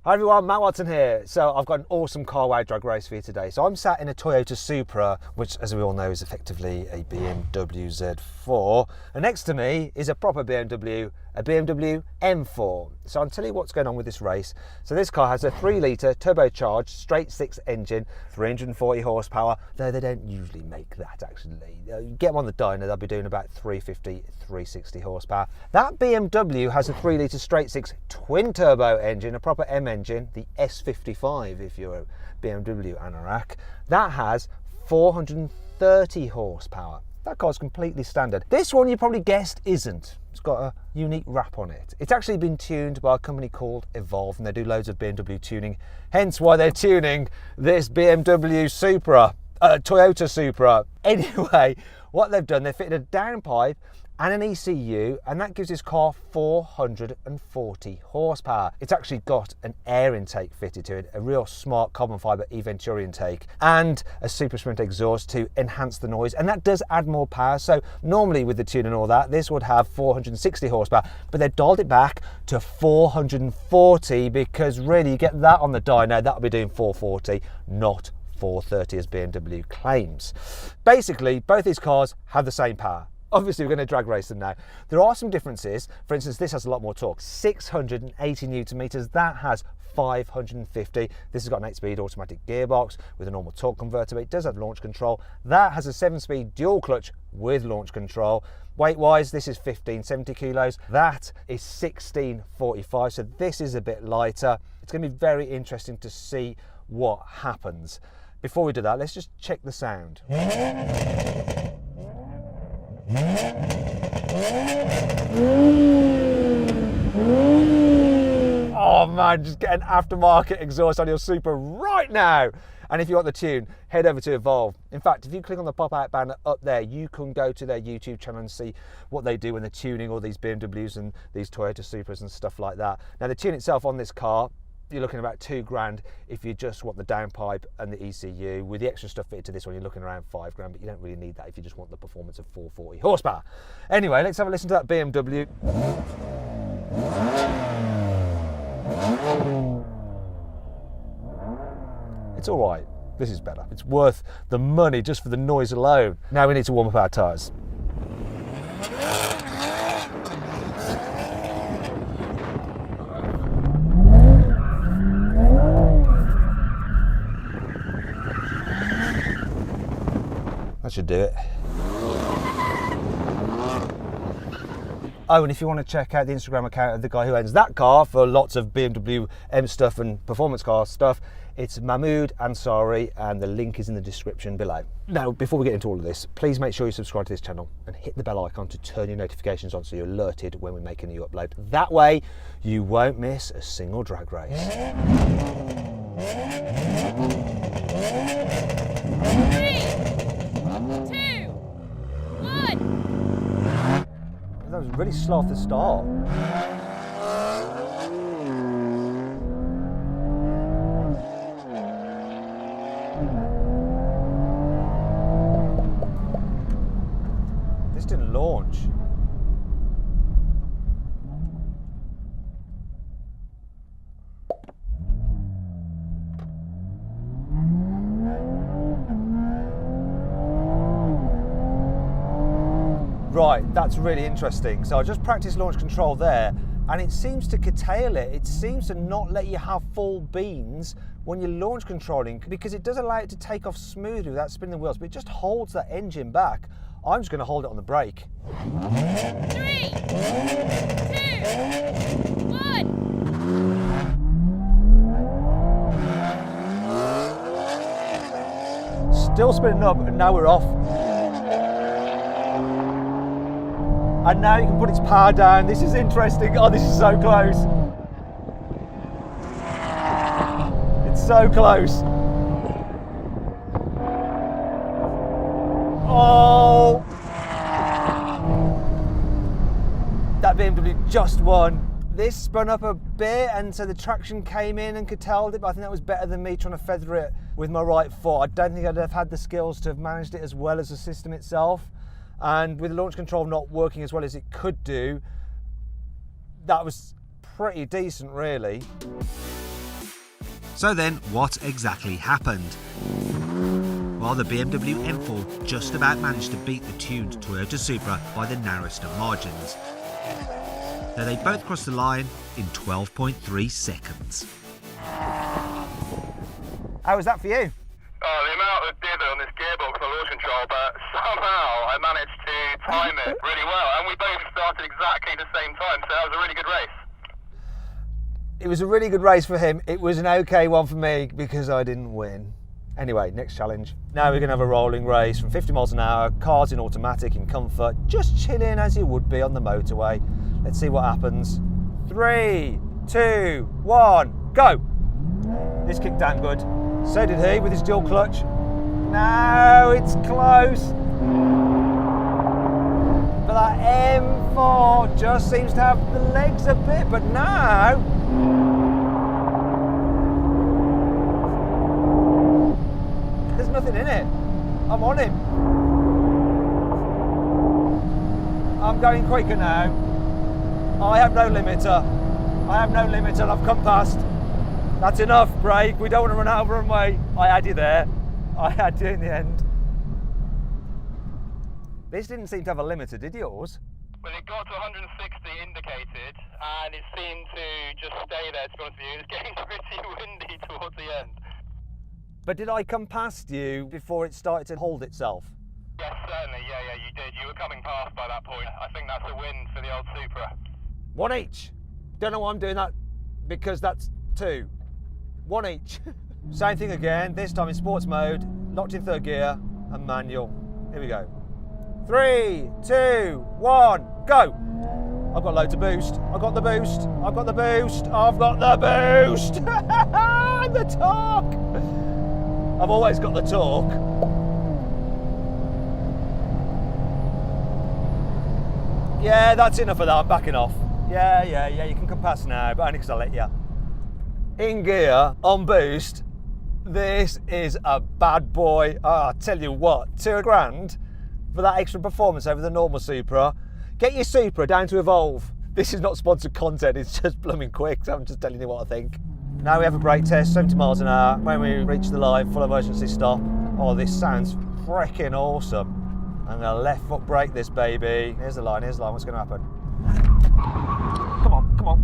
Hi everyone, Matt Watson here. So I've got an awesome car wow drag race for you today. So I'm sat in a Toyota Supra, which as we all know is effectively a BMW Z4. And next to me is a proper BMW, a BMW M4. So I'll tell you what's going on with this race. So this car has a 3-litre turbocharged straight 6 engine, 340 horsepower, though they don't usually make that actually. You get them on the dyno, they'll be doing about 350, 360 horsepower. That BMW has a 3-litre straight 6 twin turbo engine, a proper M engine, the S55 if you're a BMW anorak. That has 430 horsepower. That car's completely standard. This one you probably guessed isn't. It's got a unique wrap on it. It's actually been tuned by a company called Evolve, and they do loads of BMW tuning, hence why they're tuning this BMW Supra, Toyota Supra. Anyway, what they've done, they've fitted a downpipe and an ECU, and that gives this car 440 horsepower. It's actually got an air intake fitted to it, a real smart carbon fibre e-Venturi intake, and a Super Sprint exhaust to enhance the noise, and that does add more power. So normally with the tune and all that, this would have 460 horsepower, but they've dialed it back to 440 because really you get that on the dyno, that'll be doing 440, not 430 as BMW claims. Basically, both these cars have the same power. Obviously, we're going to drag race them now. There are some differences. For instance, this has a lot more torque, 680 newton meters. That has 550. This has got an 8-speed automatic gearbox with a normal torque converter, but it does have launch control. That has a 7-speed dual clutch with launch control. Weight-wise, this is 1570 kilos. That is 1645, so this is a bit lighter. It's going to be very interesting to see what happens. Before we do that, let's just check the sound. Oh man, just get an aftermarket exhaust on your Supra right now. And if you want the tune, head over to Evolve. In fact, if you click on the pop-out banner up there, you can go to their YouTube channel and see what they do when they're tuning all these BMWs and these Toyota Supras and stuff like that. Now the tune itself on this car, you're looking at about $2,000 if you just want the downpipe and the ECU. With the extra stuff fitted to this one, you're looking around $5,000, but you don't really need that if you just want the performance of 440 horsepower. Anyway, let's have a listen to that BMW. It's all right. This is better. It's worth the money just for the noise alone. Now we need to warm up our tyres. That should do it. Oh, and if you want to check out the Instagram account of the guy who owns that car for lots of BMW M stuff and performance car stuff, it's Mahmood Ansari, and the link is in the description below. Now, before we get into all of this, please make sure you subscribe to this channel and hit the bell icon to turn your notifications on so you're alerted when we make a new upload. That way, you won't miss a single drag race. 3, 2, 1. That was really slow off the start. This didn't launch. Right, that's really interesting. So I just practiced launch control there, and it seems to curtail it. It seems to not let you have full beans when you're launch controlling, because it does allow it to take off smoothly without spinning the wheels, but it just holds that engine back. I'm just going to hold it on the brake. 3, 2, 1. Still spinning up, and now we're off. And now you can put its power down. This is interesting. Oh, this is so close. It's so close. Oh! That BMW just won. This spun up a bit, and so the traction came in and curtailed it, but I think that was better than me trying to feather it with my right foot. I don't think I'd have had the skills to have managed it as well as the system itself. And with the launch control not working as well as it could do, that was pretty decent, really. So then, what exactly happened? Well, the BMW M4 just about managed to beat the tuned Toyota Supra by the narrowest of margins. So they both crossed the line in 12.3 seconds. How was that for you? Oh, the amount of dither on this gearbox on launch control, but somehow I managed to time it really well, and we both started exactly the same time, so that was a really good race. It was a really good race for him. It was an okay one for me because I didn't win. Anyway, next challenge. Now we're going to have a rolling race from 50 miles an hour, cars in automatic, in comfort, just chilling as you would be on the motorway. Let's see what happens. 3, 2, 1, go! This kicked down good. So did he with his dual clutch. No, it's close. But that M4 just seems to have the legs a bit, but now... there's nothing in it. I'm on him. I'm going quicker now. I have no limiter. I have no limiter. I've come past. That's enough, brake. We don't want to run out of runway. I had you there. I had you in the end. This didn't seem to have a limiter, did yours? Well, it got to 160 indicated, and it seemed to just stay there, to be honest with you. It was getting pretty windy towards the end. But did I come past you before it started to hold itself? Yes, certainly. Yeah, you did. You were coming past by that point. I think that's a win for the old Supra. One each. Don't know why I'm doing that, because that's 2. 1 each. Same thing again, this time in sports mode, locked in 3rd gear and manual. Here we go. 3, 2, 1, go! I've got loads of boost. I've got the boost. I've got the boost. I've got the boost! The torque! I've always got the torque. Yeah, that's enough of that. I'm backing off. Yeah, you can come past now, but only because I let you. In gear, on boost, this is a bad boy. Oh, I tell you what, £2,000 for that extra performance over the normal Supra. Get your Supra down to Evolve. This is not sponsored content, it's just blooming quick, so I'm just telling you what I think. Now we have a brake test, 70 miles an hour. When we reach the line, full emergency stop. Oh, this sounds freaking awesome. I'm gonna left foot brake this baby. Here's the line, what's gonna happen? Come on. Come on.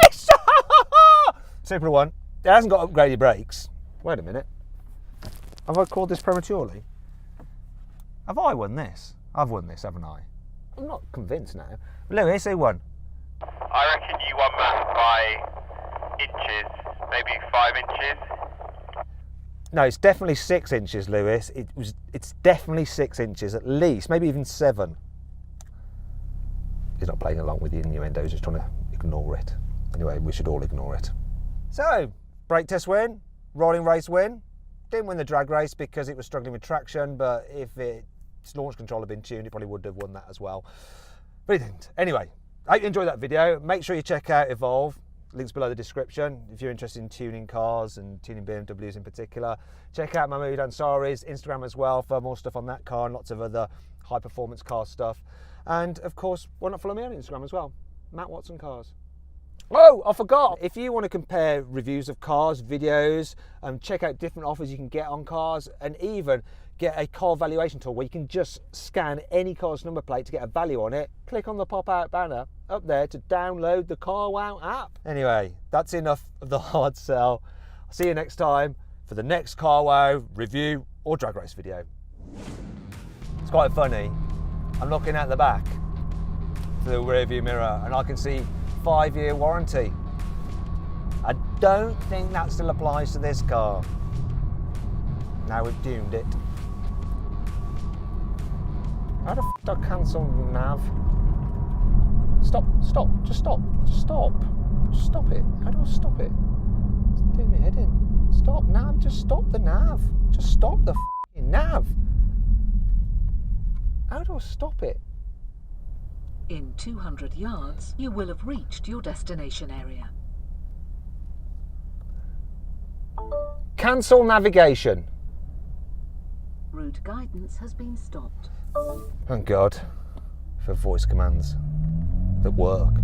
Yes! Supra 1. It hasn't got upgraded brakes. Wait a minute. Have I called this prematurely? Have I won this? I've won this, haven't I? I'm not convinced now. Lewis, who won? I reckon you won that by inches, maybe 5 inches. No, it's definitely 6 inches, Lewis. It's definitely 6 inches, at least, maybe even 7. He's not playing along with the innuendo, he's just trying to ignore it. Anyway, we should all ignore it. So, brake test win, rolling race win. Didn't win the drag race because it was struggling with traction, but if its launch control had been tuned, it probably would have won that as well. But it didn't. Anyway, I hope you enjoyed that video. Make sure you check out Evolve. Links below the description. If you're interested in tuning cars and tuning BMWs in particular, check out Mahmood Ansari's Instagram as well for more stuff on that car and lots of other high performance car stuff. And of course, why not follow me on Instagram as well? Matt Watson Cars. Oh, I forgot. If you want to compare reviews of cars, videos, check out different offers you can get on cars, and even get a car valuation tool where you can just scan any car's number plate to get a value on it, click on the pop-out banner up there to download the CarWow app. Anyway, that's enough of the hard sell. I'll see you next time for the next CarWow review or drag race video. It's quite funny. I'm looking at the back through the rear view mirror and I can see 5-year warranty. I don't think that still applies to this car. Now we've tuned it. How the f do I cancel nav? Stop, just stop it. How do I stop it? It's doing my head in. Stop, nav, just stop the nav. Just stop the f***ing nav. How do I stop it? In 200 yards, you will have reached your destination area. Cancel navigation. Route guidance has been stopped. Thank God for voice commands that work.